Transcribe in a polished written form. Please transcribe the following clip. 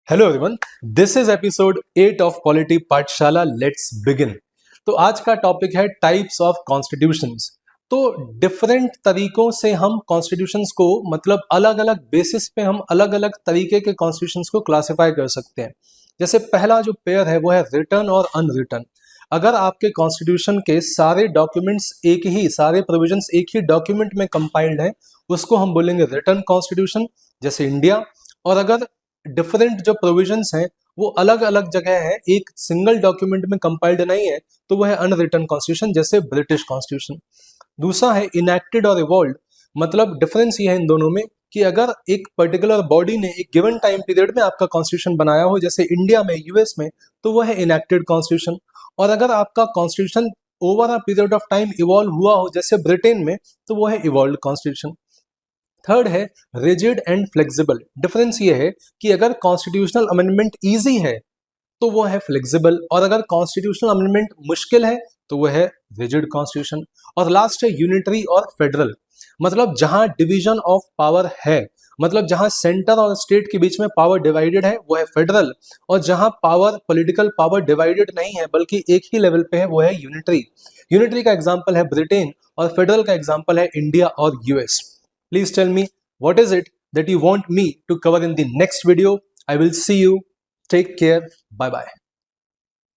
Hello everyone, this is episode 8 of polity Pathshala. Let's begin. तो आज का टॉपिक है टाइप्स ऑफ कॉन्स्टिट्यूशंस। तो डिफरेंट तरीकों से हम कॉन्स्टिट्यूशंस को मतलब अलग अलग बेसिस पे हम अलग अलग तरीके के कॉन्स्टिट्यूशंस को क्लासिफाई कर सकते हैं। जैसे पहला जो पेयर है वो है रिटन और अनरिटन। अगर आपके कॉन्स्टिट्यूशन के सारे डॉक्यूमेंट्स सारे प्रोविजंस एक ही डॉक्यूमेंट में कंपाइल्ड है, उसको हम बोलेंगे रिटन कॉन्स्टिट्यूशन, जैसे इंडिया। और अगर डिफरेंट जो प्रोविजंस हैं वो अलग अलग जगह है, एक सिंगल डॉक्यूमेंट में कंपाइल्ड नहीं है, तो वह है अनरिटन कॉन्स्टिट्यूशन, जैसे ब्रिटिश कॉन्स्टिट्यूशन। दूसरा है इनैक्टेड और इवॉल्व। मतलब डिफरेंस ये है इन दोनों में कि अगर एक पर्टिकुलर बॉडी ने एक गिवन टाइम पीरियड में आपका कॉन्स्टिट्यूशन बनाया हो, जैसे इंडिया में, यूएस में, तो वह है इनैक्टेड कॉन्स्टिट्यूशन। और अगर आपका constitution over a period of time evolve हुआ हो, जैसे ब्रिटेन में, तो वह है इवॉल्व कॉन्स्टिट्यूशन। थर्ड है रिजिड एंड फ्लेक्सिबल। डिफरेंस ये है कि अगर कॉन्स्टिट्यूशनल अमेंडमेंट इजी है तो वो है फ्लेक्सिबल, और अगर कॉन्स्टिट्यूशनल अमेंडमेंट मुश्किल है तो वो है रिजिड कॉन्स्टिट्यूशन। और लास्ट है यूनिटरी और फेडरल। मतलब जहां डिवीजन ऑफ पावर है, मतलब जहां सेंटर और स्टेट के बीच में पावर डिवाइडेड है, वो है फेडरल। और जहां पावर, पॉलिटिकल पावर डिवाइडेड नहीं है बल्कि एक ही लेवल पे है, वो है यूनिटरी। यूनिटरी का एग्जांपल है ब्रिटेन और फेडरल का एग्जांपल है इंडिया और US. Please tell me what is it that you want me to cover in the next video. I will see you. Take care. Bye bye.